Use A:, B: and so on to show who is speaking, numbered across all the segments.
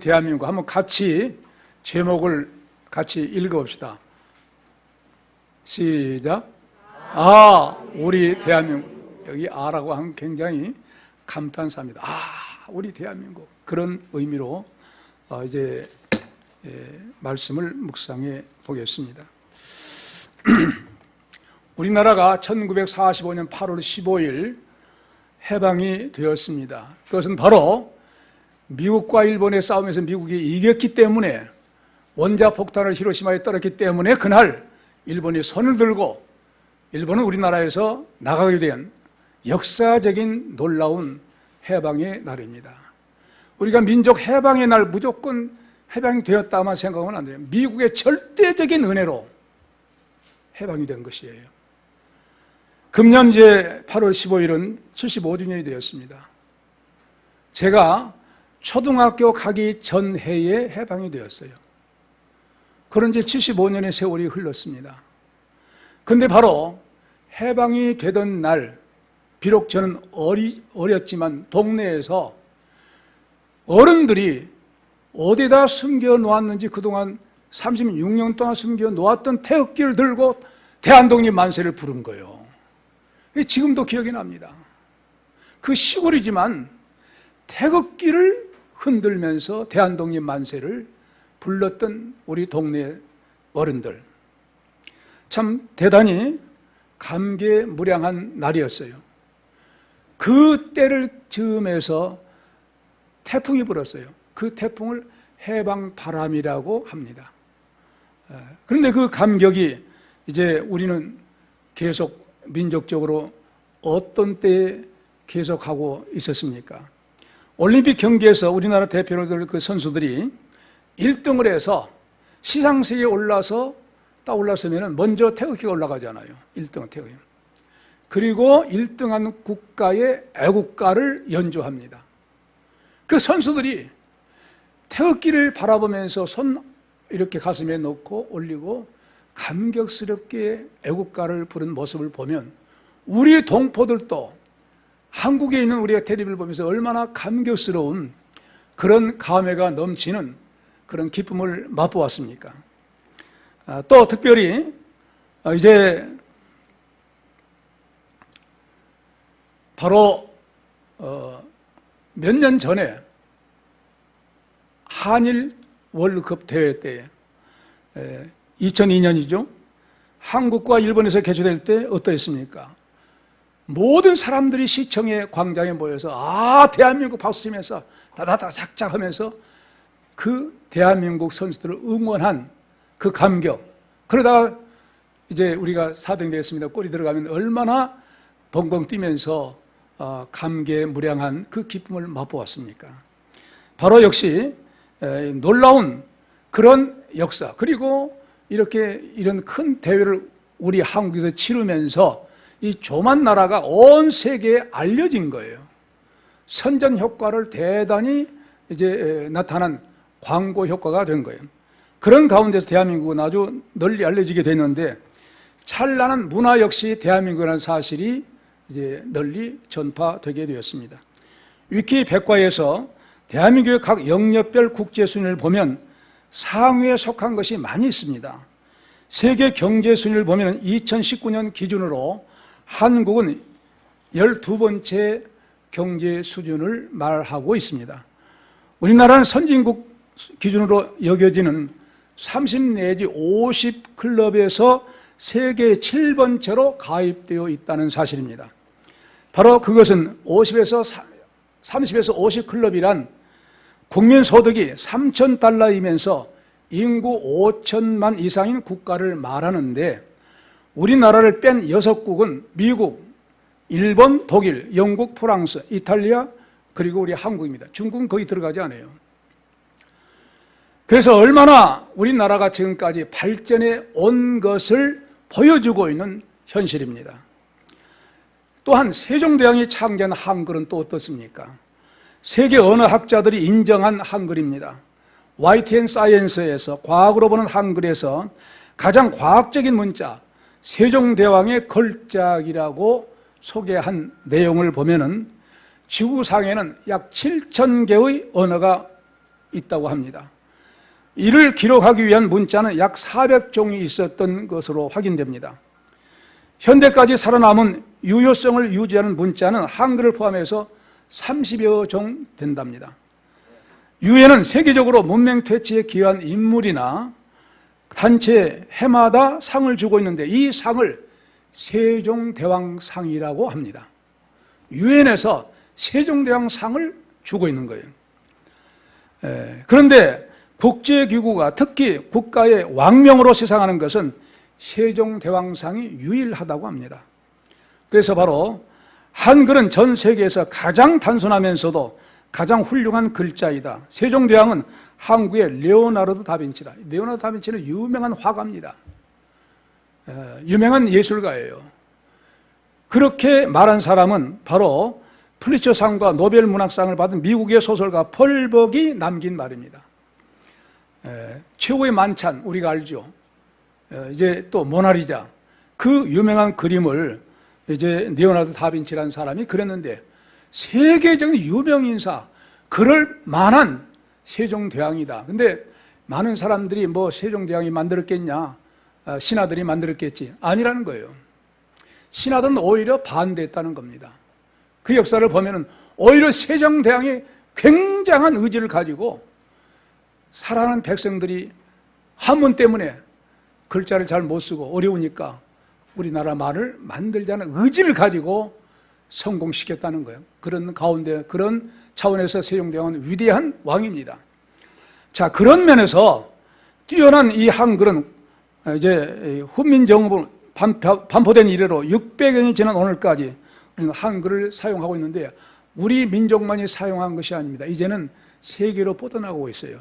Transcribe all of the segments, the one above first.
A: 대한민국 한번 같이 제목을 같이 읽어봅시다. 시작. 우리 대한민국. 여기 아라고 하면 굉장히 감탄사입니다. 우리 대한민국. 그런 의미로 이제 말씀을 묵상해 보겠습니다. 우리나라가 1945년 8월 15일 해방이 되었습니다. 그것은 바로 미국과 일본의 싸움에서 미국이 이겼기 때문에, 원자폭탄을 히로시마에 떨었기 때문에 그날 일본이 손을 들고 일본은 우리나라에서 나가게 된 역사적인 놀라운 해방의 날입니다. 우리가 민족 해방의 날 무조건 해방이 되었다만 생각하면 안 돼요. 미국의 절대적인 은혜로 해방이 된 것이에요. 금년 이제 8월 15일은 75주년이 되었습니다. 제가 초등학교 가기 전 해에 해방이 되었어요. 그런 지 75년의 세월이 흘렀습니다. 근데 바로 해방이 되던 날, 비록 저는 어렸지만 동네에서 어른들이 어디다 숨겨 놓았는지 그동안 36년 동안 숨겨 놓았던 태극기를 들고 대한독립 만세를 부른 거예요. 지금도 기억이 납니다. 그 시골이지만 태극기를 흔들면서 대한독립 만세를 불렀던 우리 동네 어른들, 참 대단히 감개무량한 날이었어요. 그 때를 즈음해서 태풍이 불었어요. 그 태풍을 해방바람이라고 합니다. 그런데 그 감격이 이제 우리는 계속 민족적으로 어떤 때에 계속하고 있었습니까? 올림픽 경기에서 우리나라 대표로 될 그 선수들이 1등을 해서 시상식에 딱 올라서면 먼저 태극기가 올라가잖아요. 1등은 태극기. 그리고 1등한 국가의 애국가를 연주합니다. 그 선수들이 태극기를 바라보면서 손 이렇게 가슴에 놓고 올리고 감격스럽게 애국가를 부른 모습을 보면 우리 동포들도 한국에 있는 우리가 텔레비를 보면서 얼마나 감격스러운 그런 감회가 넘치는 그런 기쁨을 맛보았습니까? 또 특별히 이제 바로 몇 년 전에 한일 월드컵 대회 때 2002년이죠. 한국과 일본에서 개최될 때 어떠했습니까? 모든 사람들이 시청의 광장에 모여서 대한민국 박수치면서 다다다 작작 하면서 그 대한민국 선수들을 응원한 그 감격. 그러다가 이제 우리가 4등 되었습니다. 골이 들어가면 얼마나 벙벙 뛰면서 감개무량한 그 기쁨을 맛보았습니까? 바로 역시 놀라운 그런 역사, 그리고 이런 큰 대회를 우리 한국에서 치르면서 이 조만 나라가 온 세계에 알려진 거예요. 선전 효과를 대단히 이제 나타난 광고 효과가 된 거예요. 그런 가운데서 대한민국은 아주 널리 알려지게 됐는데, 찬란한 문화 역시 대한민국이라는 사실이 이제 널리 전파되게 되었습니다. 위키 백과에서 대한민국의 각 영역별 국제 순위를 보면 상위에 속한 것이 많이 있습니다. 세계 경제 순위를 보면 2019년 기준으로 한국은 12번째 경제 수준을 말하고 있습니다. 우리나라는 선진국 기준으로 여겨지는 30 내지 50 클럽에서 세계 7번째로 가입되어 있다는 사실입니다. 바로 그것은 30에서 50 클럽이란 국민 소득이 3,000달러이면서 인구 5천만 이상인 국가를 말하는데, 우리나라를 뺀 6국은 미국, 일본, 독일, 영국, 프랑스, 이탈리아, 그리고 우리 한국입니다. 중국은 거기 들어가지 않아요. 그래서 얼마나 우리나라가 지금까지 발전해 온 것을 보여주고 있는 현실입니다. 또한 세종대왕이 창제한 한글은 또 어떻습니까? 세계 언어학자들이 인정한 한글입니다. YTN 사이언스에서 과학으로 보는 한글에서 가장 과학적인 문자, 세종대왕의 걸작이라고 소개한 내용을 보면은 지구상에는 약 7,000개의 언어가 있다고 합니다. 이를 기록하기 위한 문자는 약 400종이 있었던 것으로 확인됩니다. 현대까지 살아남은 유효성을 유지하는 문자는 한글을 포함해서 30여 종 된답니다. 유엔은 세계적으로 문명 퇴치에 기여한 인물이나 단체 해마다 상을 주고 있는데 이 상을 세종대왕상이라고 합니다. 유엔에서 세종대왕상을 주고 있는 거예요. 그런데 국제기구가 특히 국가의 왕명으로 시상하는 것은 세종대왕상이 유일하다고 합니다. 그래서 바로 한글은 전 세계에서 가장 단순하면서도 가장 훌륭한 글자이다. 세종대왕은 한국의 레오나르도 다빈치다. 레오나르도 다빈치는 유명한 화가입니다. 유명한 예술가예요. 그렇게 말한 사람은 바로 플리처상과 노벨 문학상을 받은 미국의 소설가 펄벅이 남긴 말입니다. 최후의 만찬 우리가 알죠. 이제 또 모나리자 그 유명한 그림을 이제 레오나르도 다빈치라는 사람이 그렸는데 세계적인 유명 인사 그럴 만한 세종대왕이다. 근데 많은 사람들이 뭐 세종대왕이 만들었겠냐, 신하들이 만들었겠지, 아니라는 거예요. 신하들은 오히려 반대했다는 겁니다. 그 역사를 보면은 오히려 세종대왕이 굉장한 의지를 가지고 살아가는 백성들이 한문 때문에 글자를 잘 못 쓰고 어려우니까 우리나라 말을 만들자는 의지를 가지고 성공시켰다는 거예요. 그런 가운데 그런 차원에서 세종대왕은 위대한 왕입니다. 자, 그런 면에서 뛰어난 이 한글은 이제 훈민정음으로 반포된 이래로 600여 년이 지난 오늘까지 우리는 한글을 사용하고 있는데 우리 민족만이 사용한 것이 아닙니다. 이제는 세계로 뻗어나가고 있어요.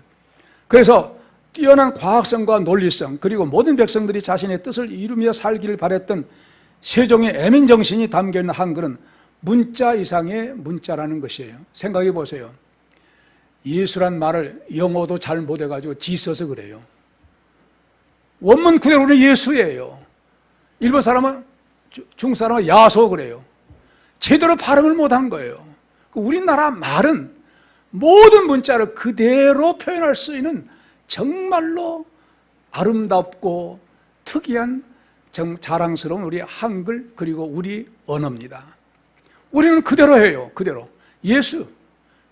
A: 그래서 뛰어난 과학성과 논리성 그리고 모든 백성들이 자신의 뜻을 이루며 살기를 바랬던 세종의 애민정신이 담겨있는 한글은 문자 이상의 문자라는 것이에요. 생각해 보세요. 예수란 말을 영어도 잘 못해가지고 지 써서 그래요. 원문 그대로는 예수예요. 일본 사람은 중국 사람은 야소 그래요. 제대로 발음을 못한 거예요. 우리나라 말은 모든 문자를 그대로 표현할 수 있는 정말로 아름답고 특이한 자랑스러운 우리 한글 그리고 우리 언어입니다. 우리는 그대로 해요. 그대로. 예수,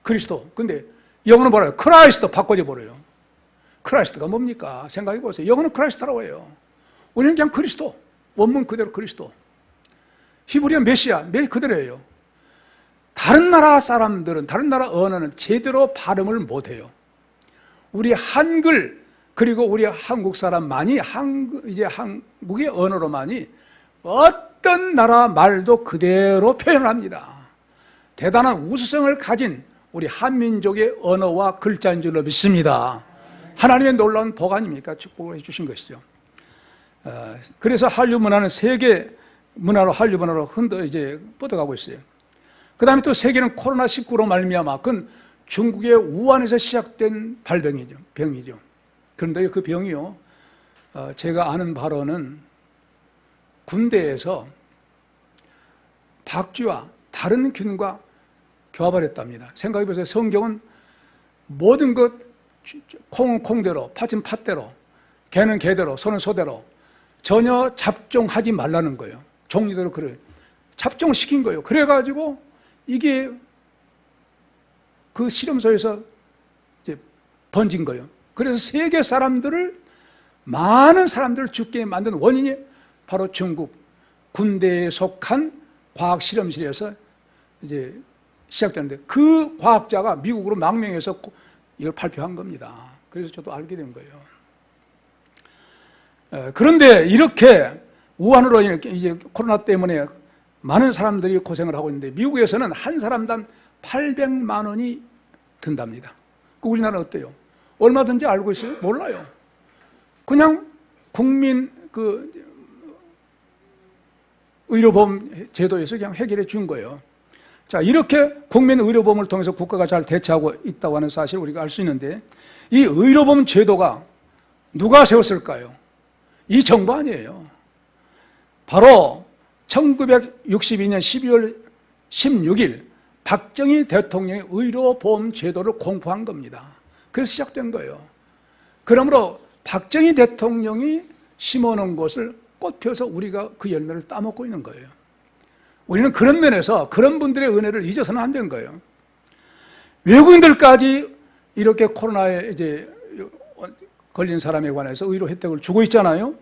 A: 그리스도. 근데 영어는 뭐라요? 크라이스트 바꿔줘 버려요. 크라이스트가 뭡니까? 생각해 보세요. 영어는 크라이스트라고 해요. 우리는 그냥 그리스도. 원문 그대로 그리스도. 히브리어 메시아, 그대로예요. 다른 나라 사람들은, 다른 나라 언어는 제대로 발음을 못해요. 우리 한글, 그리고 우리 한국 사람만이, 이제 한국의 언어로만이 어떤 나라 말도 그대로 표현을 합니다. 대단한 우수성을 가진 우리 한민족의 언어와 글자인 줄로 믿습니다. 하나님의 놀라운 복 아닙니까? 축복을 해주신 것이죠. 그래서 한류 문화는 세계 문화로, 한류 문화로 이제 뻗어가고 있어요. 그 다음에 또 세계는 코로나19로 말미암아 그건 중국의 우한에서 시작된 병이죠. 그런데 그 병이요, 제가 아는 바로는 군대에서 박쥐와 다른 균과 교합을 했답니다. 생각해보세요. 성경은 모든 것 콩은 콩대로, 팥은 팥대로, 개는 개대로, 소는 소대로 전혀 잡종하지 말라는 거예요. 종류대로 그래요. 잡종시킨 거예요. 그래가지고 이게 그 실험소에서 이제 번진 거예요. 그래서 세계 사람들을, 많은 사람들을 죽게 만든 원인이 바로 중국 군대에 속한 과학 실험실에서 이제 시작되는데 그 과학자가 미국으로 망명해서 이걸 발표한 겁니다. 그래서 저도 알게 된 거예요. 그런데 이렇게 우한으로 인해 이제 코로나 때문에 많은 사람들이 고생을 하고 있는데 미국에서는 한 사람당 800만 원이 든답니다. 우리나라는 어때요? 얼마든지 알고 있어요? 몰라요. 그냥 국민 의료보험 제도에서 그냥 해결해 준 거예요. 자, 이렇게 국민 의료보험을 통해서 국가가 잘 대처하고 있다고 하는 사실을 우리가 알 수 있는데 이 의료보험 제도가 누가 세웠을까요? 이 정부 아니에요. 바로 1962년 12월 16일 박정희 대통령이 의료보험 제도를 공포한 겁니다. 그래서 시작된 거예요. 그러므로 박정희 대통령이 심어놓은 것을 꽃 펴서 우리가 그 열매를 따먹고 있는 거예요. 우리는 그런 면에서 그런 분들의 은혜를 잊어서는 안 되는 거예요. 외국인들까지 이렇게 코로나에 이제 걸린 사람에 관해서 의료 혜택을 주고 있잖아요.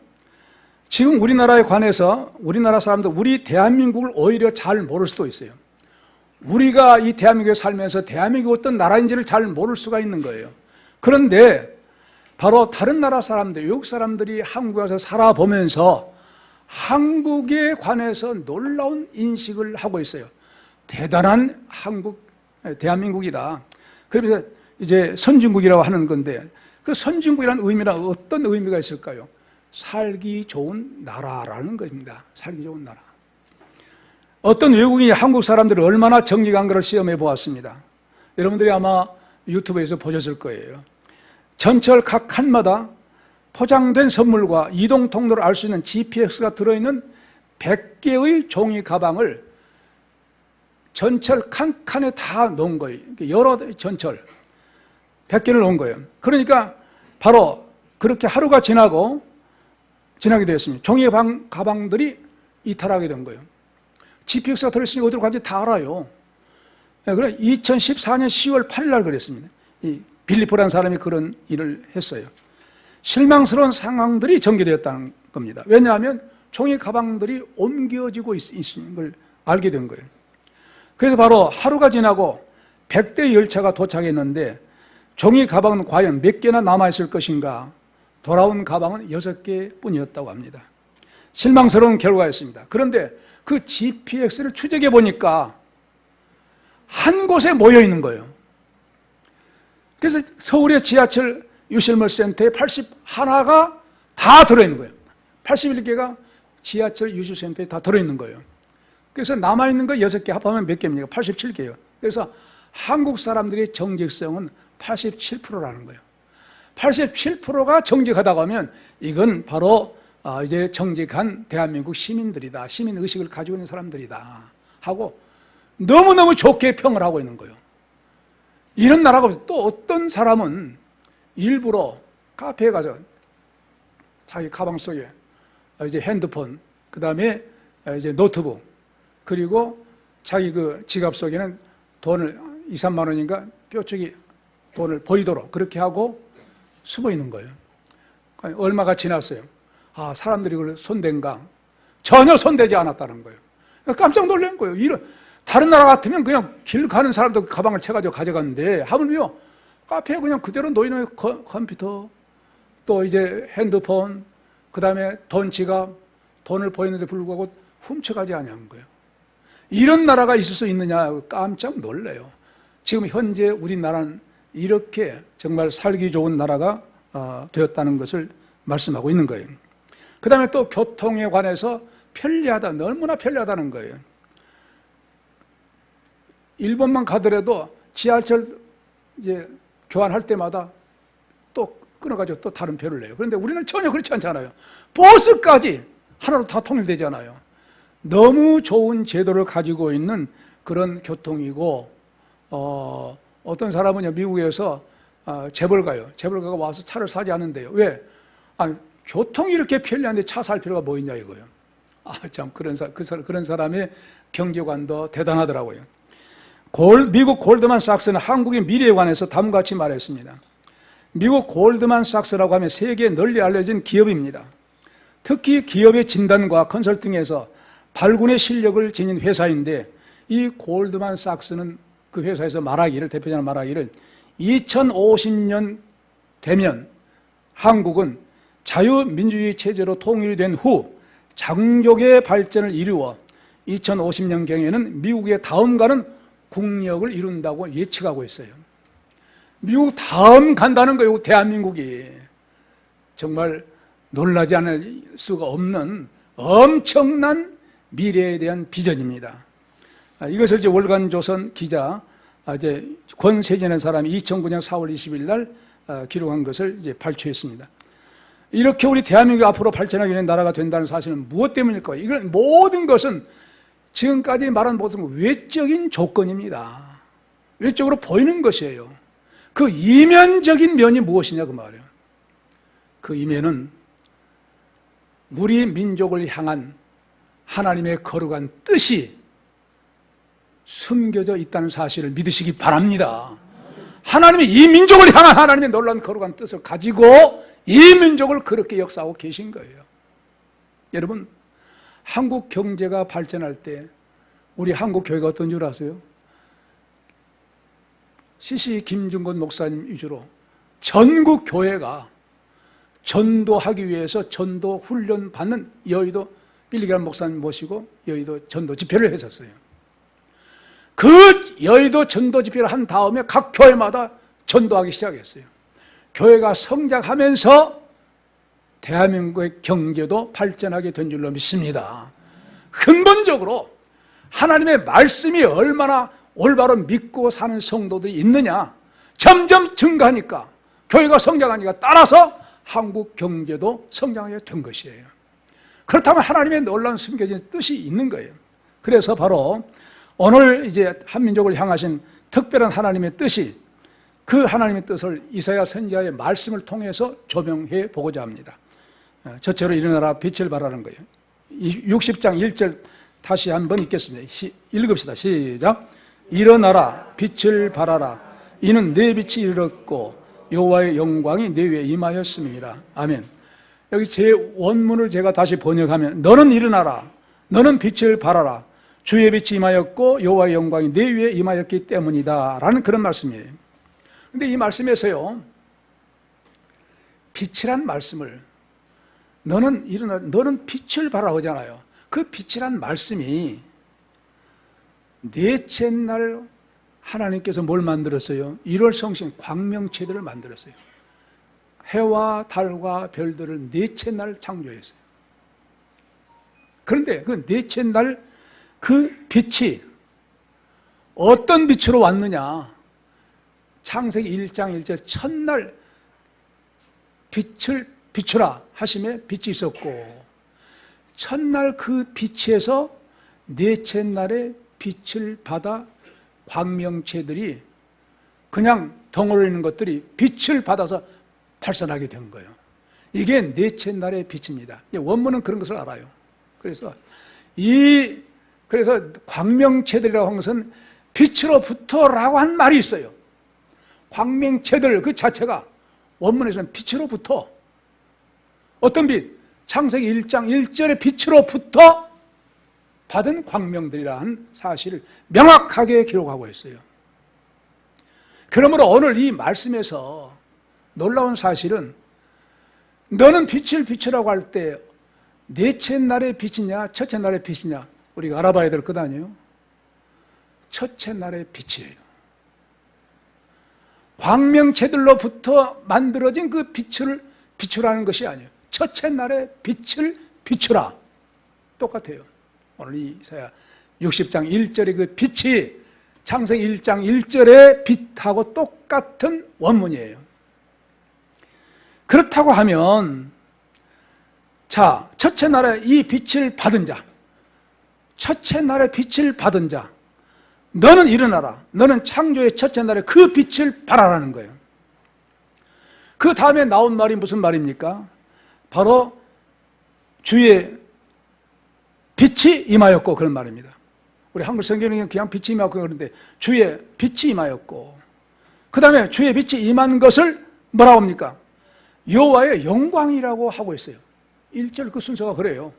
A: 지금 우리나라에 관해서 우리나라 사람들, 우리 대한민국을 오히려 잘 모를 수도 있어요. 우리가 이 대한민국에 살면서 대한민국이 어떤 나라인지를 잘 모를 수가 있는 거예요. 그런데 바로 다른 나라 사람들, 외국 사람들이 한국에 와서 살아보면서 한국에 관해서 놀라운 인식을 하고 있어요. 대단한 대한민국이다. 그래서 이제 선진국이라고 하는 건데, 그 선진국이라는 의미는 어떤 의미가 있을까요? 살기 좋은 나라라는 것입니다. 살기 좋은 나라. 어떤 외국인이 한국 사람들을 얼마나 정직한가를 시험해 보았습니다. 여러분들이 아마 유튜브에서 보셨을 거예요. 전철 각 칸마다 포장된 선물과 이동 통로를 알 수 있는 GPS가 들어있는 100개의 종이 가방을 전철 칸칸에 다 놓은 거예요. 여러 전철 100개를 놓은 거예요. 그러니까 바로 그렇게 하루가 지나게 되었습니다. 종이 가방들이 이탈하게 된 거예요. GPS가 들어있으니 어디로 가는지 다 알아요. 그래 2014년 10월 8일 날 그랬습니다. 이 빌리프라는 사람이 그런 일을 했어요. 실망스러운 상황들이 전개되었다는 겁니다. 왜냐하면 종이 가방들이 옮겨지고 있는 걸 알게 된 거예요. 그래서 바로 하루가 지나고 100대의 열차가 도착했는데 종이 가방은 과연 몇 개나 남아있을 것인가? 돌아온 가방은 6개 뿐이었다고 합니다. 실망스러운 결과였습니다. 그런데 그 GPS를 추적해 보니까 한 곳에 모여 있는 거예요. 그래서 서울의 지하철 유실물센터에 81가 다 들어있는 거예요. 81개가 지하철 유실센터에 다 들어있는 거예요. 그래서 남아있는 거 6개 합하면 몇 개입니까? 87개예요. 그래서 한국 사람들의 정직성은 87%라는 거예요. 87%가 정직하다고 하면 이건 바로 이제 정직한 대한민국 시민들이다. 시민의식을 가지고 있는 사람들이다. 하고 너무너무 좋게 평을 하고 있는 거예요. 이런 나라가 또 어떤 사람은 일부러 카페에 가서 자기 가방 속에 이제 핸드폰, 그 다음에 이제 노트북, 그리고 자기 그 지갑 속에는 돈을 2, 3만 원인가 뾰족이 돈을 보이도록 그렇게 하고 숨어 있는 거예요. 얼마가 지났어요. 아, 사람들이 그걸 손댄가? 전혀 손대지 않았다는 거예요. 깜짝 놀란 거예요. 다른 나라 같으면 그냥 길 가는 사람도 가방을 채가지고 가져갔는데 하물며 카페에 그냥 그대로 놓이는 컴퓨터, 또 이제 핸드폰, 그 다음에 돈 지갑, 돈을 보이는데 불구하고 훔쳐가지 않은 거예요. 이런 나라가 있을 수 있느냐 깜짝 놀래요. 지금 현재 우리나라는 이렇게 정말 살기 좋은 나라가 되었다는 것을 말씀하고 있는 거예요. 그 다음에 또 교통에 관해서 편리하다, 너무나 편리하다는 거예요. 일본만 가더라도 지하철 이제 교환할 때마다 또 끊어가지고 또 다른 표를 내요. 그런데 우리는 전혀 그렇지 않잖아요. 버스까지 하나로 다 통일되잖아요. 너무 좋은 제도를 가지고 있는 그런 교통이고, 어떤 사람은 미국에서 재벌가요. 재벌가가 와서 차를 사지 않는데요. 왜? 교통이 이렇게 편리한데 차 살 필요가 뭐 있냐 이거예요. 참 그런 사람의 경제관도 대단하더라고요. 미국 골드만삭스는 한국의 미래에 관해서 다음과 같이 말했습니다. 미국 골드만삭스라고 하면 세계에 널리 알려진 기업입니다. 특히 기업의 진단과 컨설팅에서 발군의 실력을 지닌 회사인데 이 골드만삭스는 그 회사에서 대표자는 말하기를 2050년 되면 한국은 자유민주주의 체제로 통일이 된 후 장족의 발전을 이루어 2050년경에는 미국의 다음가는 국력을 이룬다고 예측하고 있어요. 미국 다음 간다는 거예요. 대한민국이. 정말 놀라지 않을 수가 없는 엄청난 미래에 대한 비전입니다. 이것을 이제 월간조선 기자 이제 권세진이라는 사람이 2009년 4월 20일 날 기록한 것을 이제 발췌했습니다. 이렇게 우리 대한민국이 앞으로 발전하게 된 나라가 된다는 사실은 무엇 때문일까요? 이건 모든 것은 지금까지 말한 모든 외적인 조건입니다. 외적으로 보이는 것이에요. 그 이면적인 면이 무엇이냐 그 말이에요. 그 이면은 우리 민족을 향한 하나님의 거룩한 뜻이 숨겨져 있다는 사실을 믿으시기 바랍니다. 하나님이 이 민족을 향한 하나님의 놀라운 거룩한 뜻을 가지고 이 민족을 그렇게 역사하고 계신 거예요. 여러분, 한국 경제가 발전할 때 우리 한국 교회가 어떤 줄 아세요? CC 김중건 목사님 위주로 전국 교회가 전도하기 위해서 전도 훈련 받는 여의도 빌리기란 목사님 모시고 여의도 전도 집회를 했었어요. 그 여의도 전도 집회를 한 다음에 각 교회마다 전도하기 시작했어요. 교회가 성장하면서 대한민국의 경제도 발전하게 된 줄로 믿습니다. 근본적으로 하나님의 말씀이 얼마나 올바로 믿고 사는 성도들이 있느냐, 점점 증가하니까, 교회가 성장하니까 따라서 한국 경제도 성장하게 된 것이에요. 그렇다면 하나님의 놀라운 숨겨진 뜻이 있는 거예요. 그래서 바로 오늘 이제 한민족을 향하신 특별한 하나님의 뜻이, 그 하나님의 뜻을 이사야 선지자의 말씀을 통해서 조명해 보고자 합니다. 저처럼 일어나라 빛을 발하는 거예요. 60장 1절 다시 한번 읽겠습니다. 읽읍시다. 시작. 일어나라 빛을 발하라. 이는 내 빛이 이르렀고 여호와의 영광이 내 위에 임하였음이라. 아멘. 여기 제 원문을 제가 다시 번역하면, 너는 일어나라, 너는 빛을 발하라, 주의 빛이 임하였고 여호와의 영광이 내 위에 임하였기 때문이다 라는 그런 말씀이에요. 근데 이 말씀에서요, 빛이란 말씀을, 너는 일어나, 너는 빛을 발하라 하잖아요. 그 빛이란 말씀이 넷째 날 하나님께서 뭘 만들었어요? 1월 성신 광명체들을 만들었어요. 해와 달과 별들을 넷째 날 창조했어요. 그런데 그 넷째 날 그 빛이 어떤 빛으로 왔느냐? 창세기 1장 1절 첫날 빛을 비추라 하심에 빛이 있었고, 첫날 그 빛에서 넷째 날에 빛을 받아 광명체들이, 그냥 덩어리 있는 것들이 빛을 받아서 발산하게 된 거예요. 이게 넷째 날의 빛입니다. 원문은 그런 것을 알아요. 그래서 광명체들이라고 한 것은 빛으로부터라고 한 말이 있어요. 광명체들 그 자체가 원문에서는 빛으로부터, 어떤 빛? 창세기 1장 1절의 빛으로부터 받은 광명들이라는 사실을 명확하게 기록하고 있어요. 그러므로 오늘 이 말씀에서 놀라운 사실은, 너는 빛을 비추라고 할 때 넷째 날의 빛이냐 첫째 날의 빛이냐 우리가 알아봐야 될 것 아니에요? 첫째 날의 빛이에요. 광명체들로부터 만들어진 그 빛을 비추라는 것이 아니에요. 첫째 날의 빛을 비추라. 똑같아요. 오늘 이사야 60장 1절의 그 빛이 창세기 1장 1절의 빛하고 똑같은 원문이에요. 그렇다고 하면, 자, 첫째 날에 이 빛을 받은 자, 첫째 날에 빛을 받은 자, 너는 일어나라. 너는 창조의 첫째 날에 그 빛을 발하라는 거예요. 그 다음에 나온 말이 무슨 말입니까? 바로 주의 빛이 임하였고, 그런 말입니다. 우리 한글 성경에는 그냥 빛이 임하였고 그러는데, 주의 빛이 임하였고, 그 다음에 주의 빛이 임한 것을 뭐라고 합니까? 여호와의 영광이라고 하고 있어요. 1절 그 순서가 그래요.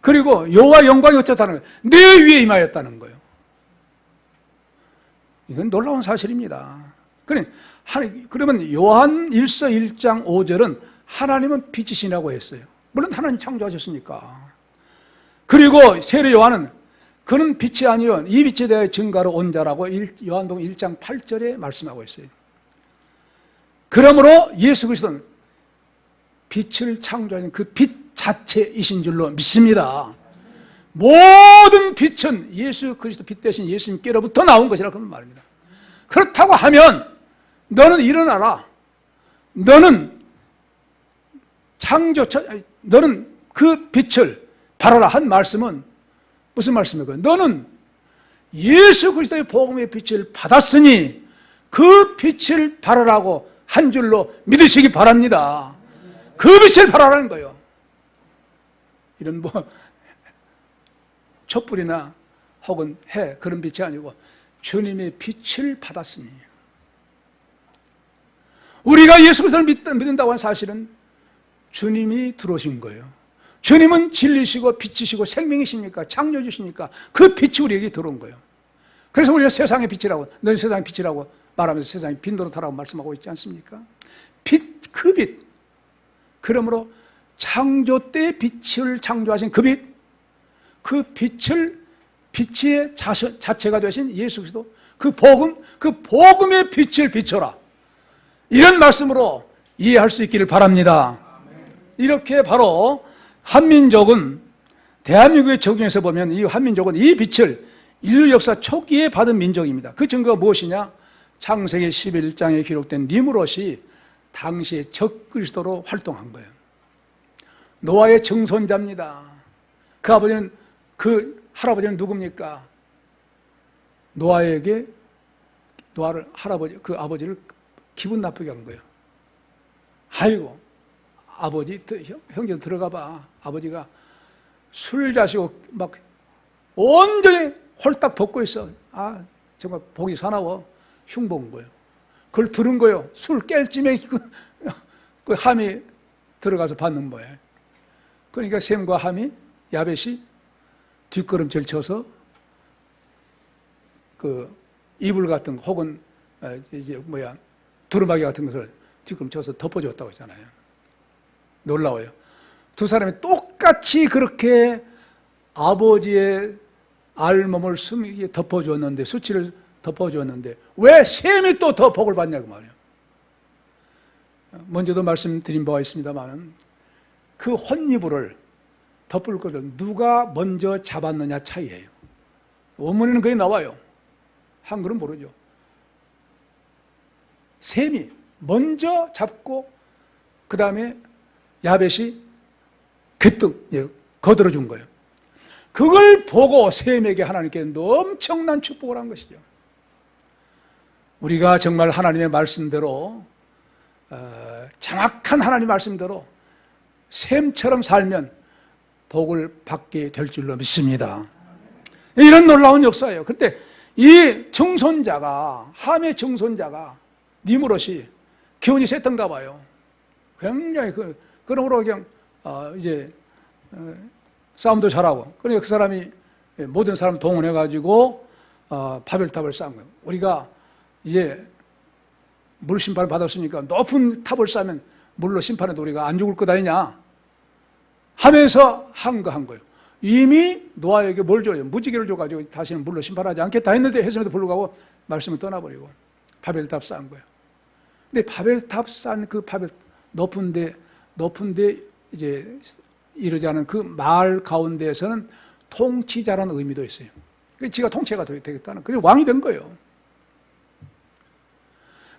A: 그리고 여호와의 영광이 어쨌다는 거예요? 내 위에 임하였다는 거예요. 이건 놀라운 사실입니다. 그러면 요한 1서 1장 5절은 하나님은 빛이시라고 했어요. 물론 하나님 창조하셨으니까. 그리고 세례 요한은 그는 빛이 아니요 이 빛에 대해 증가로 온 자라고 요한복음 1장 8절에 말씀하고 있어요. 그러므로 예수 그리스도는 빛을 창조하는 그 빛 자체이신 줄로 믿습니다. 모든 빛은 예수 그리스도 빛 대신 예수님께로부터 나온 것이라 그런 말입니다. 그렇다고 하면 너는 일어나라. 너는 너는 그 빛을 발하라 한 말씀은 무슨 말씀일까요? 너는 예수 그리스도의 복음의 빛을 받았으니 그 빛을 발하라고 한 줄로 믿으시기 바랍니다. 그 빛을 발하라는 거예요. 이런 촛불이나 혹은 해 그런 빛이 아니고 주님의 빛을 받았으니, 우리가 예수 그리스도를 믿는다고 하는 사실은 주님이 들어오신 거예요. 주님은 진리시고 빛이시고 생명이시니까, 창조주시니까 그 빛이 우리에게 들어온 거예요. 그래서 우리가 세상의 빛이라고, 너희 세상의 빛이라고 말하면서 세상의 빛 노릇하라고 말씀하고 있지 않습니까? 빛, 그 빛. 그러므로 창조 때 빛을 창조하신 그 빛, 그 빛을, 빛의 자체가 되신 예수 그리스도, 그 복음, 그 복음의 빛을 비춰라, 이런 말씀으로 이해할 수 있기를 바랍니다. 이렇게 바로 한민족은, 대한민국의 적용해서 보면 이 한민족은 이 빛을 인류 역사 초기에 받은 민족입니다. 그 증거가 무엇이냐? 창세기 11장에 기록된 니므롯이 당시에 적그리스도로 활동한 거예요. 노아의 증손자입니다. 그 아버지는, 그 할아버지는 누굽니까? 노아를, 그 아버지를 기분 나쁘게 한 거예요. 아이고, 아버지, 형제들 들어가 봐. 아버지가 술 자시고 막 온전히 홀딱 벗고 있어. 아, 정말 보기 사나워. 흉본 거예요. 그걸 들은 거예요. 술 깰 쯤에 그 함이 들어가서 받는 거예요. 그러니까 셈과 함이, 야벳이 뒷걸음질 쳐서 그 이불 같은 거 혹은 두루마기 같은 것을 뒷걸음 쳐서 덮어줬다고 했잖아요. 놀라워요. 두 사람이 똑같이 그렇게 아버지의 알몸을 숨기게 덮어줬는데, 수치를 덮어줬는데 왜 셈이 또 더 복을 받냐고 말이에요. 먼저도 말씀드린 바가 있습니다만, 그 혼이불을 덮을 것을 누가 먼저 잡았느냐 차이예요. 원문에는 그게 나와요. 한글은 모르죠. 셈이 먼저 잡고 그 다음에 야벳이 궤떡 거들어준 거예요. 그걸 보고 셈에게 하나님께 엄청난 축복을 한 것이죠. 우리가 정말 하나님의 말씀대로, 정확한 하나님의 말씀대로 셈처럼 살면 복을 받게 될 줄로 믿습니다. 이런 놀라운 역사예요. 그런데 이 증손자가, 함의 증손자가 니므롯이 기운이 셌던가 봐요. 굉장히 그러므로 그냥 싸움도 잘하고, 그러니까 그 사람이 모든 사람 동원해가지고 바벨탑을 쌓은 거예요. 우리가 이제 물 심판을 받았으니까 높은 탑을 쌓으면 물로 심판해도 우리가 안 죽을 것 아니냐 하면서 한 거예요. 이미 노아에게 뭘 줘요? 무지개를 줘가지고 다시는 물로 심판하지 않겠다 했는데, 했음에도 불구하고 말씀을 떠나버리고 바벨탑 쌓은 거예요. 근데 바벨탑 쌓은 그 높은데 이제 이르지 않은 그 마을 가운데에서는 통치자라는 의미도 있어요. 지가 통치가 되겠다는, 그래서 왕이 된 거예요.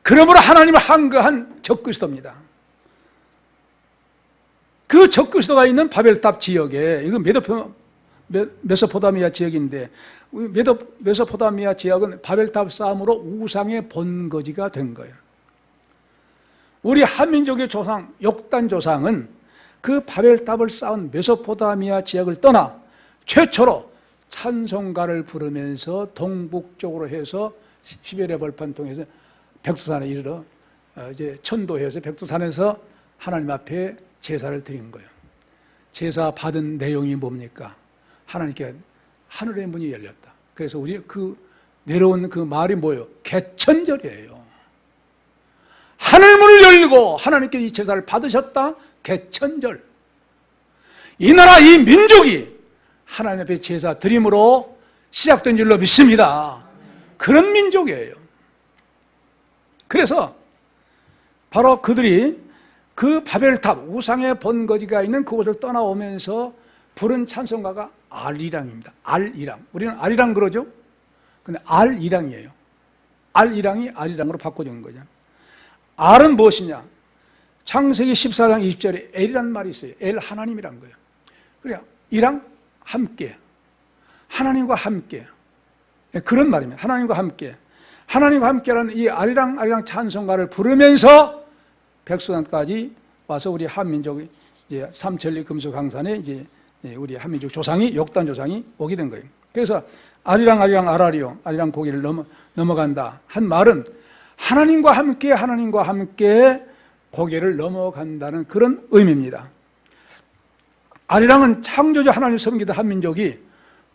A: 그러므로 하나님을 항거한 적그리스도입니다. 그 적그리스도가 있는 바벨탑 지역에, 이거 메소포타미아 지역인데, 메소포타미아 지역은 바벨탑 싸움으로 우상의 본거지가 된 거예요. 우리 한민족의 조상, 욕단 조상은 그 바벨탑을 쌓은 메소포타미아 지역을 떠나 최초로 찬송가를 부르면서 동북쪽으로 해서 시베리아 벌판 통해서 백두산에 이르러 이제 천도해서 백두산에서 하나님 앞에 제사를 드린 거예요. 제사 받은 내용이 뭡니까? 하나님께 하늘의 문이 열렸다. 그래서 우리 그 내려온 그 말이 뭐예요? 개천절이에요. 하늘문을 열고 하나님께 이 제사를 받으셨다. 개천절. 이 나라, 이 민족이 하나님 앞에 제사 드림으로 시작된 줄로 믿습니다. 그런 민족이에요. 그래서 바로 그들이 그 바벨탑, 우상의 본거지가 있는 그곳을 떠나오면서 부른 찬송가가 알이랑입니다. 알이랑. 우리는 알이랑 그러죠? 근데 알이랑이에요. 알이랑이 알이랑으로 바꿔준 거죠. 알은 무엇이냐? 창세기 14장 20절에 엘이라는 말이 있어요. 엘, 하나님이란 거예요. 그래, 이랑 함께, 하나님과 함께, 그런 말입니다. 하나님과 함께. 하나님과 함께하는 이 아리랑 찬송가를 부르면서 백두산까지 와서 우리 한민족이 이제 삼천리 금수강산에 이제 우리 한민족 조상이 욕단 조상이 오게 된 거예요. 그래서 아리랑 아라리랑 고기를 넘어간다 한 말은 하나님과 함께 고개를 넘어간다는 그런 의미입니다. 아리랑은 창조주 하나님을 섬기던 한민족이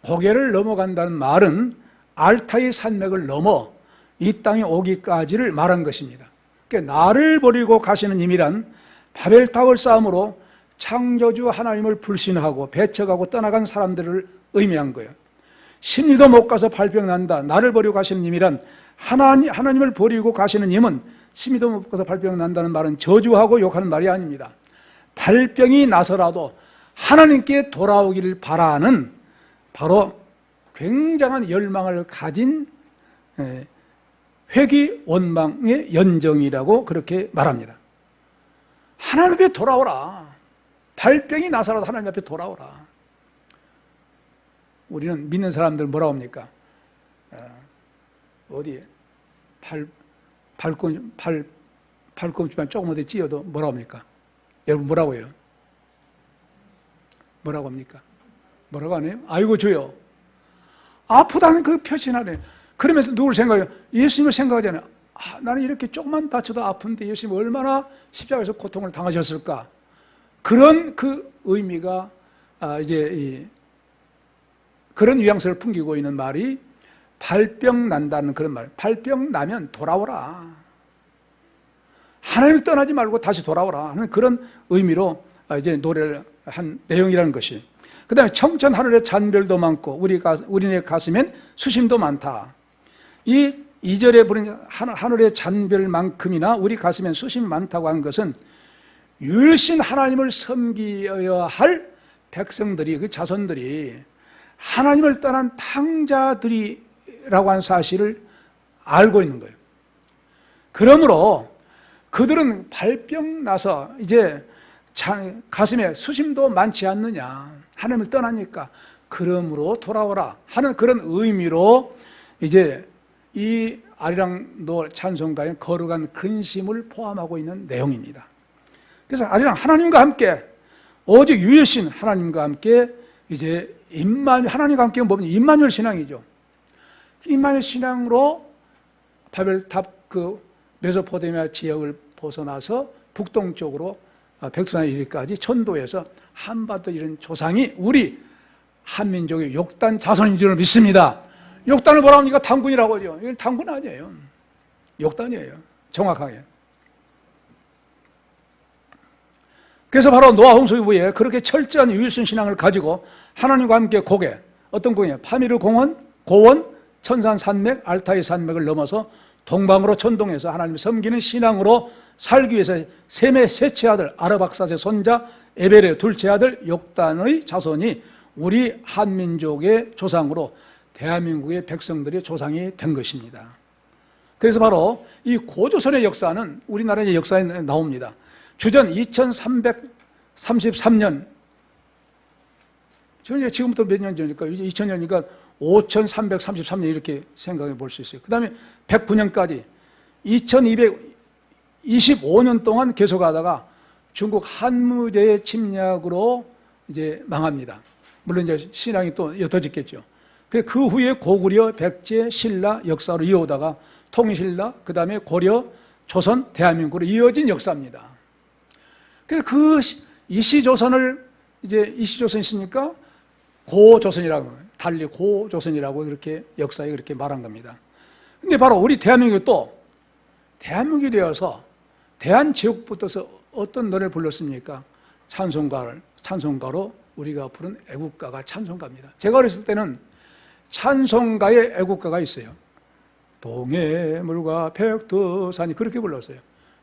A: 고개를 넘어간다는 말은 알타이 산맥을 넘어 이 땅에 오기까지를 말한 것입니다. 그러니까 나를 버리고 가시는 님이란 바벨탑을 쌓음으로 창조주 하나님을 불신하고 배척하고 떠나간 사람들을 의미한 거예요. 심리도 못 가서 발병 난다. 나를 버리고 가시는 님이란 하나님을 버리고 가시는 님은 심리도 못 가서 발병 난다는 말은 저주하고 욕하는 말이 아닙니다. 발병이 나서라도 하나님께 돌아오기를 바라는 바로 굉장한 열망을 가진 회귀 원망의 연정이라고 그렇게 말합니다. 하나님 앞에 돌아오라. 발병이 나서라도 하나님 앞에 돌아오라. 우리는 믿는 사람들 뭐라고 합니까? 어디에 발꿈치만 조금 어디 찧어도 뭐라고 합니까? 여러분 뭐라고 해요? 뭐라고 합니까? 뭐라고 하네요? 아이고 주여. 아프다는 그 표시나네. 그러면서 누구를 생각해요? 예수님을 생각하잖아요. 나는 이렇게 조금만 다쳐도 아픈데 예수님 얼마나 십자가에서 고통을 당하셨을까? 그런 그 의미가 그런 뉘앙스를 풍기고 있는 말이 발병 난다는 그런 말. 발병 나면 돌아오라. 하나님을 떠나지 말고 다시 돌아오라 하는 그런 의미로 이제 노래를 한 내용이라는 것이. 그 다음에 청천 하늘에 잔별도 많고 우리네 가슴엔 수심도 많다. 이 2절에 부른 하늘의 잔별만큼이나 우리 가슴엔 수심이 많다고 하는 것은 유일신 하나님을 섬기어야 할 백성들이, 그 자손들이 하나님을 떠난 탕자들이라고 하는 사실을 알고 있는 거예요. 그러므로 그들은 발병 나서 이제 가슴에 수심도 많지 않느냐, 하나님을 떠나니까 그러므로 돌아오라 하는 그런 의미로 이제 이 아리랑도 찬송가에 거룩한 근심을 포함하고 있는 내용입니다. 그래서 아리랑 하나님과 함께, 오직 유일신 하나님과 함께 이제 하나님과 함께 뭐냐? 임마누엘 신앙이죠. 임마누엘 신앙으로 바벨탑 그 메소포타미아 지역을 벗어나서 북동쪽으로 백두산에 이르기까지 천도에서 한반도 이런 조상이 우리 한민족의 욕단 자손인 줄 믿습니다. 욕단을 뭐라고 합니까? 당군이라고 하죠. 이건 당군 아니에요. 욕단이에요. 정확하게. 그래서 바로 노아 홍수 이후에 그렇게 철저한 유일신 신앙을 가지고 하나님과 함께 고개, 어떤 고개냐? 파미르 고원, 천산 산맥, 알타이 산맥을 넘어서 동방으로 천동해서 하나님을 섬기는 신앙으로 살기 위해서 셈의 셋째 아들 아르박삿의 손자 에벨의 둘째 아들 욕단의 자손이 우리 한민족의 조상으로 대한민국의 백성들의 조상이 된 것입니다. 그래서 바로 이 고조선의 역사는 우리나라의 역사에 나옵니다. 주전 2333년, 지금부터 몇 년 전일까? 2000년이니까 5333년 이렇게 생각해 볼 수 있어요. 그 다음에 109년까지 2225년 동안 계속하다가 중국 한무제의 침략으로 이제 망합니다. 물론 이제 신앙이 또 옅어졌겠죠. 그 후에 고구려, 백제, 신라 역사로 이어오다가 통신라, 그 다음에 고려, 조선, 대한민국으로 이어진 역사입니다. 그래서 그 이시조선이 있으니까 고조선이라고, 달리 고조선이라고 그렇게 역사에 그렇게 말한 겁니다. 근데 바로 우리 대한민국이 또 대한민국이 되어서 대한제국부터서 어떤 노래를 불렀습니까? 찬송가로 우리가 부른 애국가가 찬송가입니다. 제가 어렸을 때는 찬송가의 애국가가 있어요. 동해물과 백두산이 그렇게 불렀어요.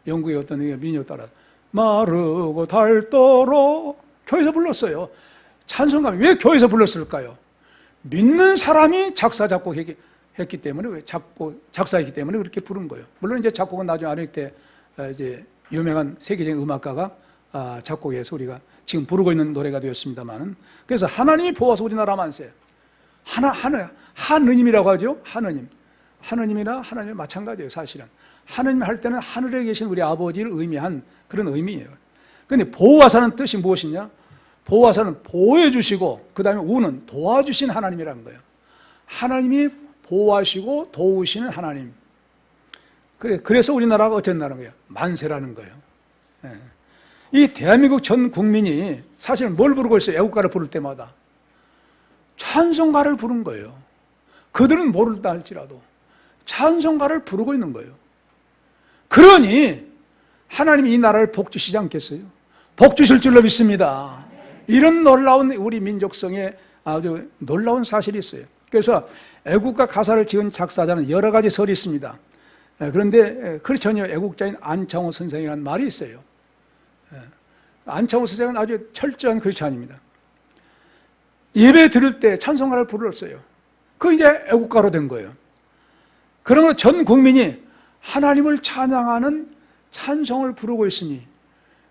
A: 영국의 어떤 민요 따라 마르고 닳도록 교회에서 불렀어요. 찬송가. 왜 교회에서 불렀을까요? 믿는 사람이 작사 작곡했기 때문에, 작사했기 때문에 그렇게 부른 거예요. 물론 이제 작곡은 나중에 아닐 때 이제 유명한 세계적인 음악가가 작곡해서 우리가 지금 부르고 있는 노래가 되었습니다만은, 그래서 하나님이 보아서 우리나라 만세. 하느님이라고 하죠. 하느님. 하느님이나 하나님이 마찬가지예요. 사실은 하느님 할 때는 하늘에 계신 우리 아버지를 의미한 그런 의미예요. 그런데 보호하사는 뜻이 무엇이냐? 보호하사는 보호해 주시고 그 다음에 우는 도와주신 하나님이라는 거예요. 하나님이 보호하시고 도우시는 하나님. 그래서 우리나라가 어떤 나라인 거예요? 만세라는 거예요. 이 대한민국 전 국민이 사실 뭘 부르고 있어요? 애국가를 부를 때마다 찬송가를 부른 거예요. 그들은 모른다 할지라도 찬송가를 부르고 있는 거예요. 그러니 하나님이 이 나라를 복 주시지 않겠어요? 복 주실 줄로 믿습니다. 이런 놀라운 우리 민족성의 아주 놀라운 사실이 있어요. 그래서 애국가 가사를 지은 작사자는 여러 가지 설이 있습니다. 그런데 크리스천이요 애국자인 안창호 선생이라는 말이 있어요. 안창호 선생은 아주 철저한 크리스천입니다. 예배 드릴 때 찬송가를 불렀어요. 그 이제 애국가로 된 거예요. 그러면 전 국민이 하나님을 찬양하는 찬송을 부르고 있으니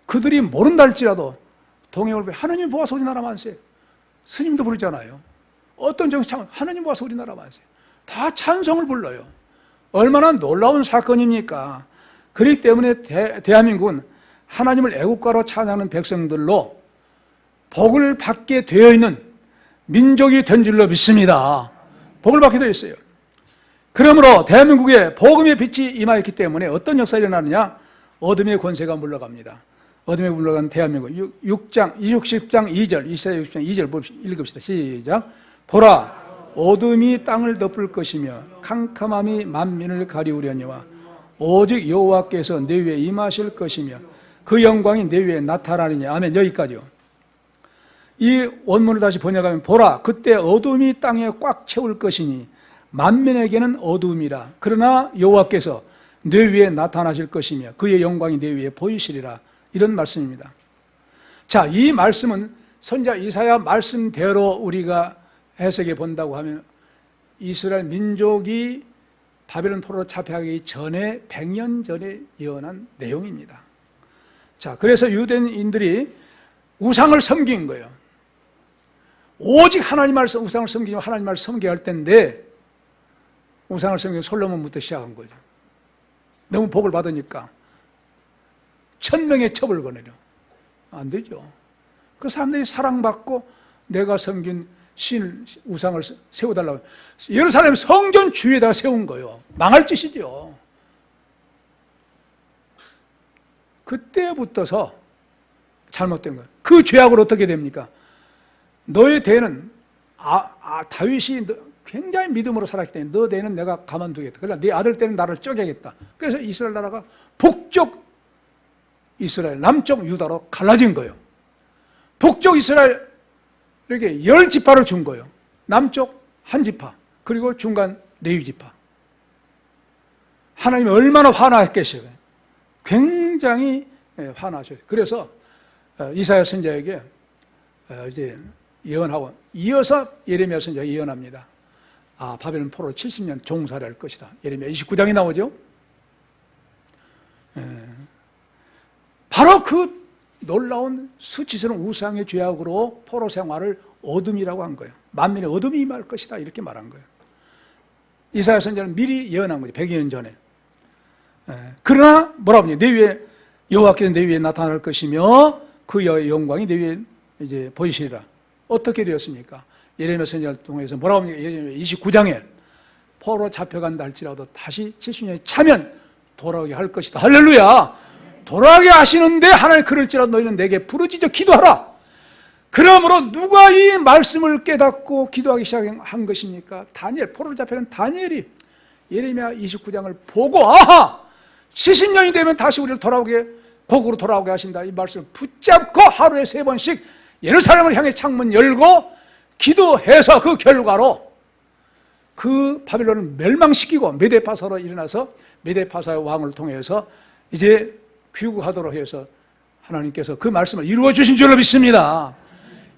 A: 그들이 모른다 할지라도 동행을 하나님 보아서 우리나라 만세. 스님도 부르잖아요. 어떤 정치 하나님 보아서 우리나라 만세. 다 찬송을 불러요. 얼마나 놀라운 사건입니까? 그렇기 때문에 대한민국은 하나님을 애국가로 찬양하는 백성들로 복을 받게 되어 있는 민족이 된 줄로 믿습니다. 복을 받게 되어 있어요. 그러므로 대한민국에 복음의 빛이 임하였기 때문에 어떤 역사가 일어나느냐? 어둠의 권세가 물러갑니다. 어둠에 물러간 대한민국 60장 2절 이사야 60장 2절 읽읍시다. 시작. 보라 어둠이 땅을 덮을 것이며 캄캄함이 만민을 가리우려니와 오직 여호와께서 내 위에 임하실 것이며 그 영광이 내 위에 나타나리니. 아멘. 여기까지요. 이 원문을 다시 번역하면 보라 그때 어둠이 땅에 꽉 채울 것이니 만민에게는 어둠이라. 그러나 여호와께서 내 위에 나타나실 것이며 그의 영광이 내 위에 보이시리라. 이런 말씀입니다. 자, 이 말씀은 선지자 이사야 말씀대로 우리가 해석해 본다고 하면 이스라엘 민족이 바벨론 포로로 잡혀가기 전에 100년 전에 예언한 내용입니다. 자, 그래서 유대인들이 우상을 섬긴 거예요. 오직 하나님 말씀, 우상을 섬기면 하나님 말씀 섬겨야 할 텐데 우상을 섬기면 솔로몬부터 시작한 거죠. 너무 복을 받으니까 1000명의 첩을 거내려. 안 되죠. 그 사람들이 사랑받고 내가 섬긴 신 우상을 세워달라고 예루살렘 성전 주위에다가 세운 거예요. 망할 짓이죠. 그때부터서 잘못된 거예요. 그 죄악을 어떻게 됩니까? 너의 대는 다윗이 굉장히 믿음으로 살았기 때문에 너 대는 내가 가만두겠다. 그러나 네 아들 때는 나를 쪼개겠다. 그래서 이스라엘 나라가 북쪽 이스라엘, 남쪽 유다로 갈라진 거예요. 북쪽 이스라엘에게 10지파를 준 거예요. 남쪽 한 지파, 그리고 중간 레위 지파. 하나님이 얼마나 화나했겠어요. 굉장히 화나셨어요. 그래서 이사야 선지자에게 이제 예언하고 이어서 예레미야 선지자가 예언합니다. 바벨론 포로 70년 종살이 할 것이다. 예레미야 29장이 나오죠. 바로 그 놀라운 수치스러운 우상의 죄악으로 포로 생활을 어둠이라고 한 거예요. 만민의 어둠이 임할 것이다 이렇게 말한 거예요. 이사야 선지자는 미리 예언한 거죠. 100여 년 전에. 그러나 뭐라고 하냐? 내 위에 여호와께서 내 위에 나타날 것이며 그 영광이 내 위에 이제 보이시리라. 어떻게 되었습니까? 예레미야 선지자를 통해서 뭐라고 합니까? 예레미야 29장에 포로 잡혀간다 할지라도 다시 70년이 차면 돌아오게 할 것이다. 할렐루야! 돌아오게 하시는데 하나님 그럴지라도 너희는 내게 부르짖어 기도하라. 그러므로 누가 이 말씀을 깨닫고 기도하기 시작한 것입니까? 다니엘, 포로로 잡혀간 다니엘이 예레미야 29장을 보고 아하! 70년이 되면 다시 우리를 돌아오게 복으로 돌아오게 하신다. 이 말씀을 붙잡고 하루에 3번씩 예루살렘을 향해 창문 열고 기도해서 그 결과로 그 바빌론을 멸망시키고 메데파사로 일어나서 메데파사의 왕을 통해서 이제 귀국하도록 해서 하나님께서 그 말씀을 이루어 주신 줄로 믿습니다.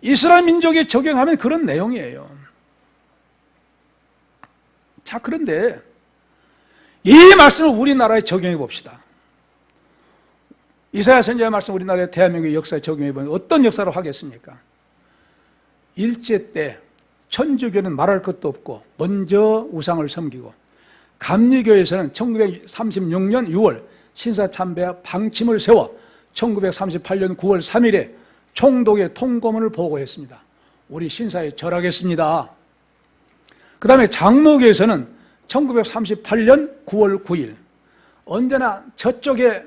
A: 이스라엘 민족에 적용하면 그런 내용이에요. 자, 그런데 이 말씀을 우리나라에 적용해 봅시다. 이사야 선지자의 말씀 우리나라의 대한민국의 역사에 적용해 보면 어떤 역사로 하겠습니까? 일제 때 천주교는 말할 것도 없고 먼저 우상을 섬기고 감리교에서는 1936년 6월 신사참배 방침을 세워 1938년 9월 3일에 총독의 통고문을 보고했습니다. 우리 신사에 절하겠습니다. 그 다음에 장로교에서는 1938년 9월 9일, 언제나 저쪽에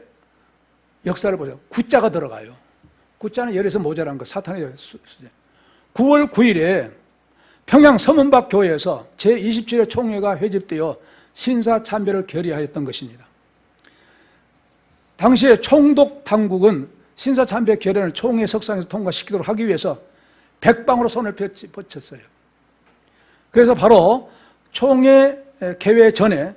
A: 역사를 보세요. 구자가 들어가요. 구자는 열에서 모자란 거, 사탄의 수제. 9월 9일에 평양 서문박 교회에서 제27회 총회가 회집되어 신사참배를 결의하였던 것입니다. 당시에 총독 당국은 신사참배 결의를 총회 석상에서 통과시키도록 하기 위해서 백방으로 손을 뻗쳤어요. 그래서 바로 총회 개회 전에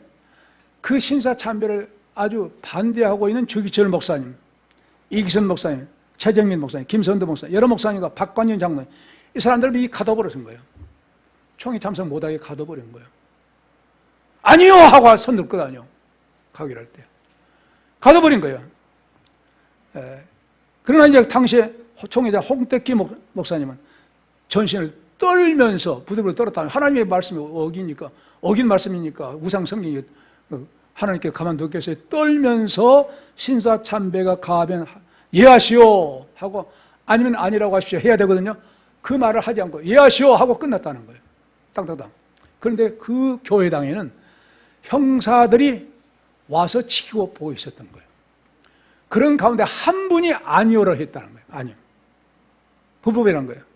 A: 그 신사참배를 아주 반대하고 있는 주기철 목사님, 이기선 목사님, 최정민 목사님, 김선도 목사님, 여러 목사님과 박관윤 장로님, 이 사람들이 가둬버린 거예요. 총회 참석 못하게 가둬버린 거예요. 아니요! 하고 손 들거든요. 가기로 할 때. 가둬버린 거예요. 그러나 이제 당시에 총회자 홍택기 목사님은 전신을 떨면서 부들부들 떨었다. 하나님의 말씀이 어긴 말씀이니까 우상 성경이 하나님께 가만두겠어요. 떨면서 신사참배가 가하면 예하시오 하고 아니면 아니라고 하십시오 해야 되거든요. 그 말을 하지 않고 예하시오 하고 끝났다는 거예요. 땅땅땅. 그런데 그 교회당에는 형사들이 와서 지키고 보고 있었던 거예요. 그런 가운데 한 분이 아니오를 했다는 거예요. 아니오. 불법이라는 거예요.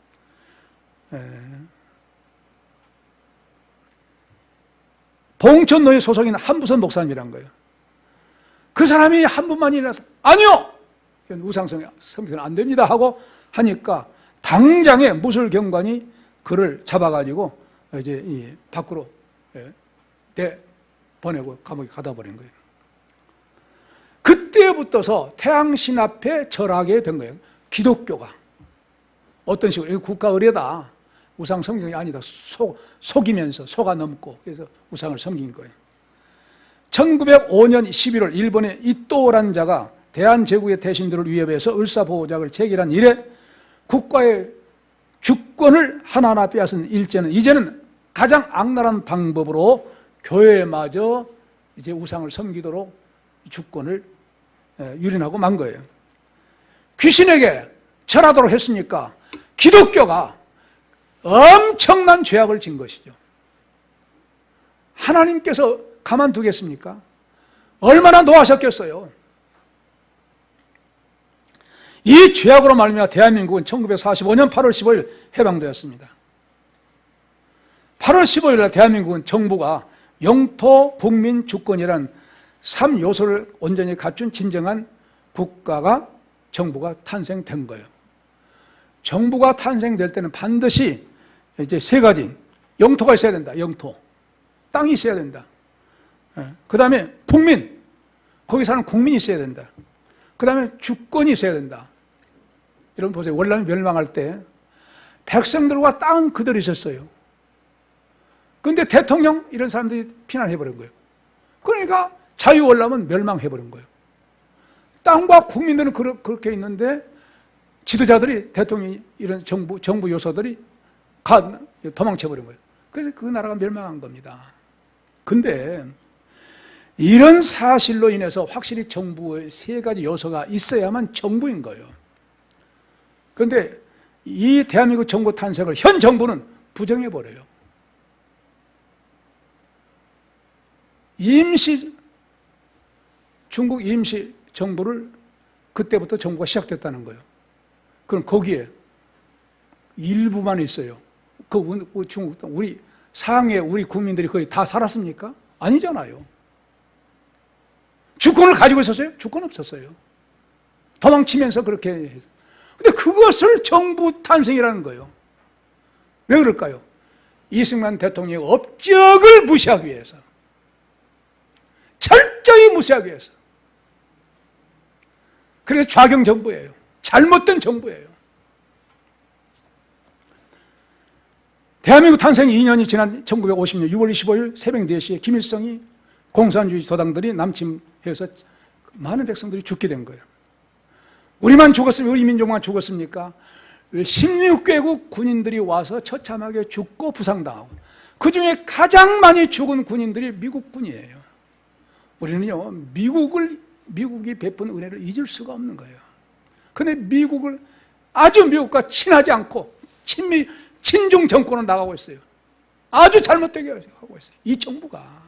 A: 봉천노예 소속인 한부선 목사님이란 거예요. 그 사람이 한 분만이 일어나서 아니요! 이건 우상성경은 안 됩니다 하고 하니까 당장에 무술경관이 그를 잡아가지고 이제 밖으로 보내고 감옥에 가다 버린 거예요. 그때부터서 태양신 앞에 절하게 된 거예요. 기독교가. 어떤 식으로, 이거 국가 의례다. 우상 성경이 아니다. 속이면서 속아 넘고 그래서 우상을 섬긴 거예요. 1905년 11월 일본의 이또라는 자가 대한제국의 대신들을 위협해서 을사보호작을 제기한 이래 국가의 주권을 하나하나 빼앗은 일제는 이제는 가장 악랄한 방법으로 교회마저 이제 우상을 섬기도록 주권을 유린하고 만 거예요. 귀신에게 절하도록 했으니까 기독교가 엄청난 죄악을 진 것이죠. 하나님께서 가만두겠습니까? 얼마나 노하셨겠어요. 이 죄악으로 말미암아 대한민국은 1945년 8월 15일 해방되었습니다. 8월 15일 날 대한민국은 정부가 영토 국민 주권이란 3요소를 온전히 갖춘 진정한 국가가 정부가 탄생된 거예요. 정부가 탄생될 때는 반드시 이제 세 가지 영토가 있어야 된다. 영토, 땅이 있어야 된다. 그 다음에 국민, 거기 사는 국민이 있어야 된다. 그 다음에 주권이 있어야 된다. 여러분 보세요. 월남이 멸망할 때 백성들과 땅은 그대로 있었어요. 그런데 대통령 이런 사람들이 피난해버린 거예요. 그러니까 자유월남은 멸망해버린 거예요. 땅과 국민들은 그렇게 있는데 지도자들이 대통령이 이런 정부 요소들이 도망쳐버린 거예요. 그래서 그 나라가 멸망한 겁니다. 근데 이런 사실로 인해서 확실히 정부의 세 가지 요소가 있어야만 정부인 거예요. 그런데 이 대한민국 정부 탄생을 현 정부는 부정해버려요. 중국 임시 정부를 그때부터 정부가 시작됐다는 거예요. 그럼 거기에 일부만 있어요. 중국, 우리 상해 우리 국민들이 거의 다 살았습니까? 아니잖아요. 주권을 가지고 있었어요? 주권 없었어요. 도망치면서 그렇게 해서. 근데 그것을 정부 탄생이라는 거예요. 왜 그럴까요? 이승만 대통령의 업적을 무시하기 위해서. 철저히 무시하기 위해서. 그래서 좌경 정부예요. 잘못된 정부예요. 대한민국 탄생 2년이 지난 1950년 6월 25일 새벽 4시에 김일성이 공산주의 도당들이 남침해서 많은 백성들이 죽게 된 거예요. 우리만 죽었으면 우리 민족만 죽었습니까? 16개국 군인들이 와서 처참하게 죽고 부상당하고 그 중에 가장 많이 죽은 군인들이 미국 군이에요. 우리는요, 미국이 베푼 은혜를 잊을 수가 없는 거예요. 근데 미국과 친하지 않고 친중 정권으로 나가고 있어요. 아주 잘못되게 하고 있어요. 이 정부가.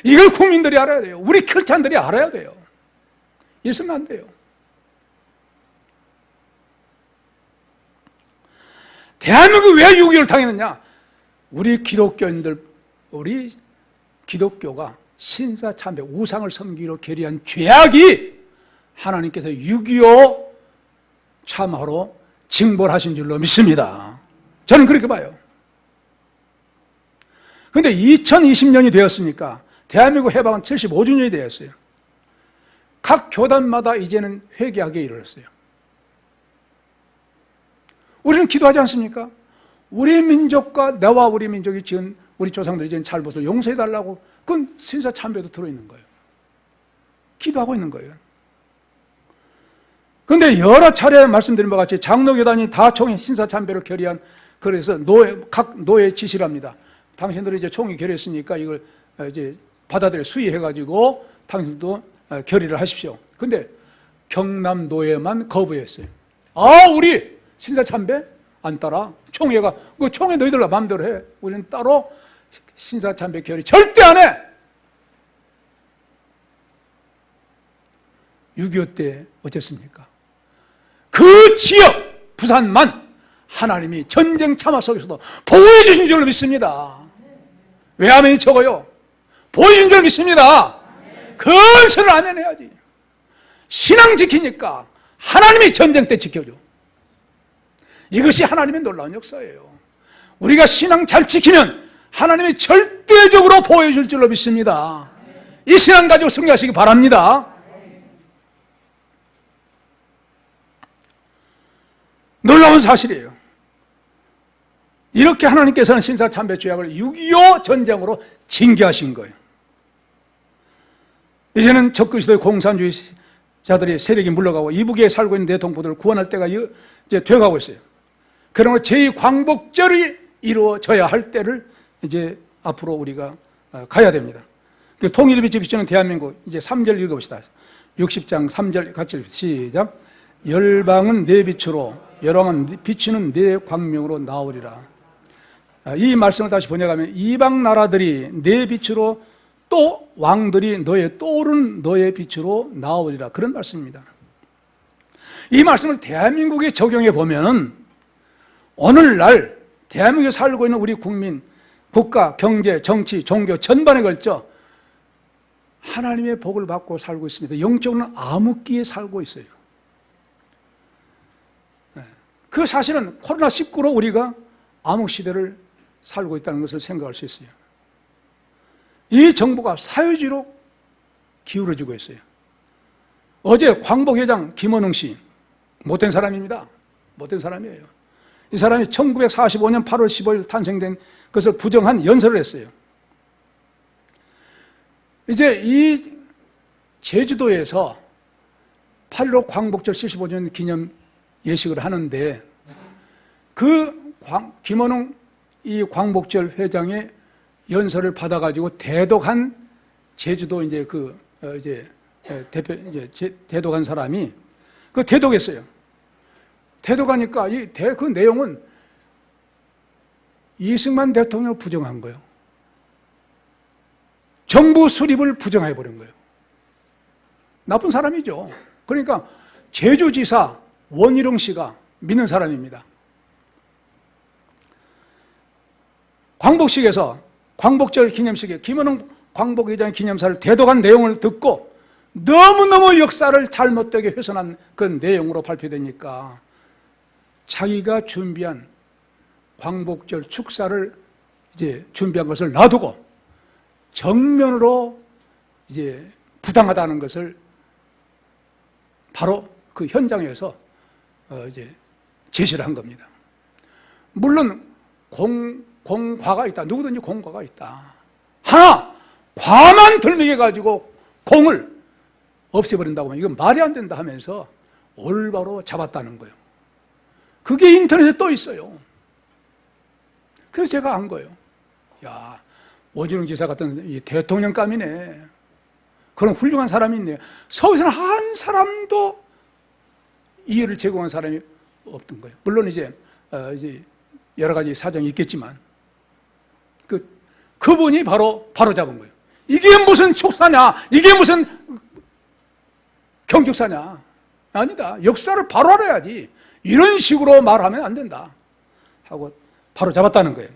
A: 이걸 국민들이 알아야 돼요. 우리 크리스찬들이 알아야 돼요. 이래서는 안 돼요. 대한민국이 왜 6.25를 당했느냐? 우리 기독교가 신사참배, 우상을 섬기기로 결의한 죄악이 하나님께서 6.25 참화로 징벌하신 줄로 믿습니다. 저는 그렇게 봐요. 그런데 2020년이 되었으니까 대한민국 해방은 75주년이 되었어요. 각 교단마다 이제는 회개하기에 이르렀어요. 우리는 기도하지 않습니까? 우리 민족과 나와 우리 민족이 지은 우리 조상들이 지은 잘못을 용서해달라고, 그건 신사참배도 들어있는 거예요. 기도하고 있는 거예요. 그런데 여러 차례 말씀드린 바와 같이 장로교단이 다 총회 신사참배를 결의한, 그래서 각 노예 지시를 합니다. 당신들이 이제 총회 결의했으니까 이걸 이제 받아들여 수의해가지고 당신들도 결의를 하십시오. 근데 경남 노예만 거부했어요. 우리 신사참배 안 따라. 총회가, 그 총회 너희들 마음대로 해. 우리는 따로 신사참배 결의 절대 안 해. 6.25 때 어땠습니까? 그 지역, 부산만 하나님이 전쟁 참화 속에서도 보호해 주신 줄로 믿습니다. 왜 아멘이 적어요? 보호해 주신 줄로 믿습니다. 건설을 아멘 해야지. 신앙 지키니까 하나님이 전쟁 때 지켜줘. 이것이 하나님의 놀라운 역사예요. 우리가 신앙 잘 지키면 하나님이 절대적으로 보호해 줄 줄로 믿습니다. 이 신앙 가지고 승리하시기 바랍니다. 놀라운 사실이에요. 이렇게 하나님께서는 신사참배 죄악을 6.25 전쟁으로 징계하신 거예요. 이제는 적그리스도의 공산주의자들의 세력이 물러가고 이북에 살고 있는 대동포들을 구원할 때가 이제 되어가고 있어요. 그러므로 제2광복절이 이루어져야 할 때를 이제 앞으로 우리가 가야 됩니다. 통일이 빛이 비추는 대한민국, 이제 3절 읽어봅시다. 60장 3절 같이 읽읍시다. 시작. 열방은 내 빛으로, 열왕은 비추는 내 광명으로 나오리라. 이 말씀을 다시 번역하면 이방 나라들이 내 빛으로, 또 왕들이 떠오른 너의 빛으로 나오리라. 그런 말씀입니다. 이 말씀을 대한민국에 적용해 보면 오늘날 대한민국에 살고 있는 우리 국민, 국가, 경제, 정치, 종교 전반에 걸쳐 하나님의 복을 받고 살고 있습니다. 영적으로는 암흑기에 살고 있어요. 그 사실은 코로나19로 우리가 암흑시대를 살고 있다는 것을 생각할 수 있어요. 이 정부가 사회주의로 기울어지고 있어요. 어제 광복회장 김원웅 씨, 못된 사람입니다. 못된 사람이에요. 이 사람이 1945년 8월 15일 탄생된 것을 부정한 연설을 했어요. 이제 이 제주도에서 8.15 광복절 75주년 기념 예식을 하는데 김원웅 이 광복절 회장의 연설을 받아가지고 대독한 제주도 대독한 사람이 그 대독했어요. 대독하니까 그 내용은 이승만 대통령을 부정한 거예요. 정부 수립을 부정해버린 거예요. 나쁜 사람이죠. 그러니까 제주지사 원희룡 씨가 믿는 사람입니다. 광복식에서 광복절 기념식에 김원웅 광복회장의 기념사를 대독한 내용을 듣고 너무너무 역사를 잘못되게 훼손한 그 내용으로 발표되니까 자기가 준비한 광복절 축사를 이제 준비한 것을 놔두고 정면으로 이제 부당하다는 것을 바로 그 현장에서 이제 제시를 한 겁니다. 물론 공과가 있다. 누구든지 공과가 있다. 하나, 과만 들먹여가지고 공을 없애버린다고 하면 이건 말이 안 된다 하면서 올바로 잡았다는 거예요. 그게 인터넷에 또 있어요. 그래서 제가 안 거예요. 야, 오진웅 지사 같은 이 대통령감이네. 그런 훌륭한 사람이 있네요. 서울에서는 한 사람도 이해를 제공한 사람이 없던 거예요. 물론 이제 여러 가지 사정이 있겠지만 그분이 바로 잡은 거예요. 이게 무슨 촉사냐? 이게 무슨 경축사냐? 아니다. 역사를 바로 알아야지. 이런 식으로 말하면 안 된다. 하고 바로 잡았다는 거예요.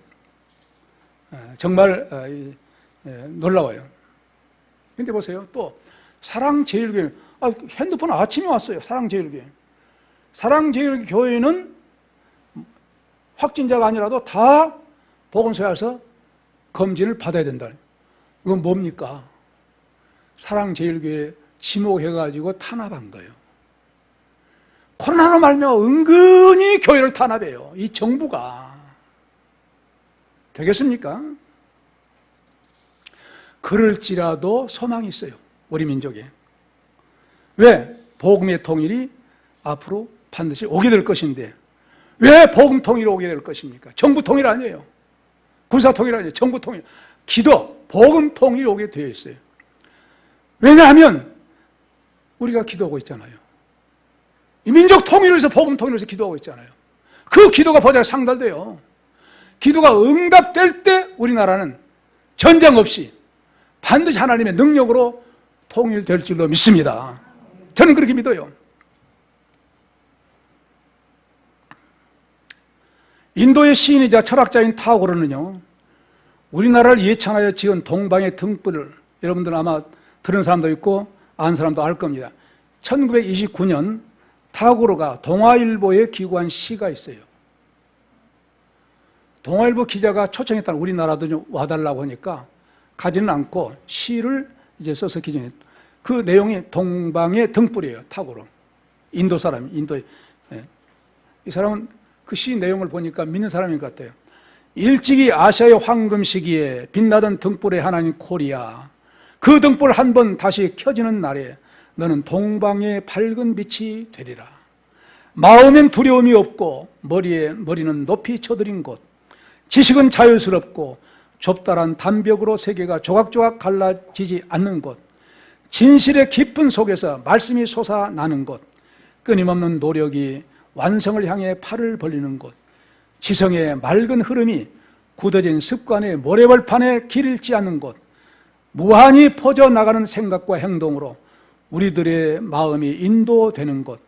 A: 정말 놀라워요. 근데 보세요. 또 사랑제일교회, 핸드폰 아침에 왔어요. 사랑제일교회. 사랑제일교회는 확진자가 아니라도 다 보건소에 와서 검진을 받아야 된다. 이건 뭡니까? 사랑제일교회 지목해가지고 탄압한 거예요. 코로나로 말미암아 은근히 교회를 탄압해요. 이 정부가. 되겠습니까? 그럴지라도 소망이 있어요. 우리 민족에. 왜? 복음의 통일이 앞으로 반드시 오게 될 것인데 왜 복음 통일이 오게 될 것입니까? 정부 통일 아니에요. 군사 통일 아니에요. 정부 통일. 기도, 복음 통일이 오게 되어 있어요. 왜냐하면 우리가 기도하고 있잖아요. 이 민족 통일을 위해서 복음 통일을 위해서 기도하고 있잖아요. 그 기도가 보좌에 상달돼요. 기도가 응답될 때 우리나라는 전쟁 없이 반드시 하나님의 능력으로 통일될 줄로 믿습니다. 저는 그렇게 믿어요. 인도의 시인이자 철학자인 타고르는요, 우리나라를 예찬하여 지은 동방의 등불을 여러분들 아마 들은 사람도 있고 아는 사람도 알 겁니다. 1929년 타고르가 동아일보에 기고한 시가 있어요. 동아일보 기자가 초청했다. 우리나라도 좀 와달라고 하니까 가지는 않고 시를 이제 써서 기증했. 그 내용이 동방의 등불이에요. 타고르. 인도 사람, 인도의. 이 사람은 그 시 내용을 보니까 믿는 사람인 것 같아요. 일찍이 아시아의 황금 시기에 빛나던 등불의 하나님 코리아. 그 등불 한 번 다시 켜지는 날에 너는 동방의 밝은 빛이 되리라. 마음엔 두려움이 없고 머리는 높이 쳐들인 곳. 지식은 자유스럽고 좁다란 담벽으로 세계가 조각조각 갈라지지 않는 곳. 진실의 깊은 속에서 말씀이 솟아나는 곳. 끊임없는 노력이 완성을 향해 팔을 벌리는 곳. 지성의 맑은 흐름이 굳어진 습관의 모래벌판에 길 잃지 않는 곳. 무한히 퍼져나가는 생각과 행동으로 우리들의 마음이 인도되는 곳.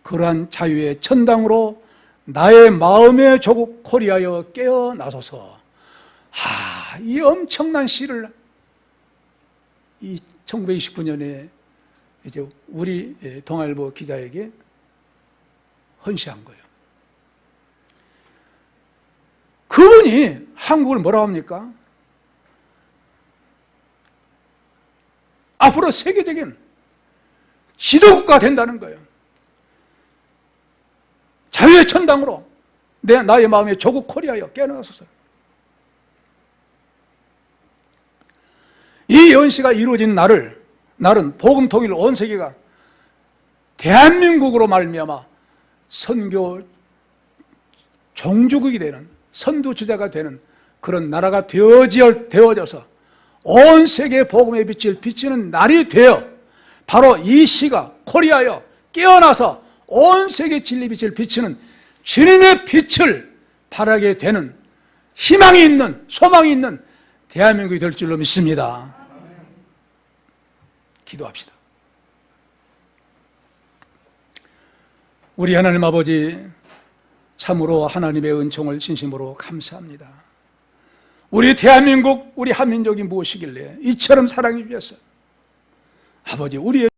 A: 그러한 자유의 천당으로 나의 마음의 조국 코리아여 깨어나소서. 이 엄청난 시를 이 1929년에 이제 우리 동아일보 기자에게 헌시한 거예요. 그분이 한국을 뭐라고 합니까? 앞으로 세계적인 지도국가가 된다는 거예요. 자유의 천당으로 나의 마음의 조국 코리아여 깨어나소서. 이 연시가 이루어진 날은 복음 통일 온 세계가 대한민국으로 말미암아 선교 종주국이 되는 선두주자가 되는 그런 나라가 되어져서 온 세계의 복음의 빛을 비치는 날이 되어 바로 이 시가 코리아여 깨어나서 온 세계 진리 빛을 비치는 주님의 빛을 발하게 되는 희망이 있는 소망이 있는 대한민국이 될 줄로 믿습니다. 기도합시다. 우리 하나님 아버지, 참으로 하나님의 은총을 진심으로 감사합니다. 우리 대한민국, 우리 한민족이 무엇이길래 이처럼 사랑해 주셨어요. 아버지, 우리의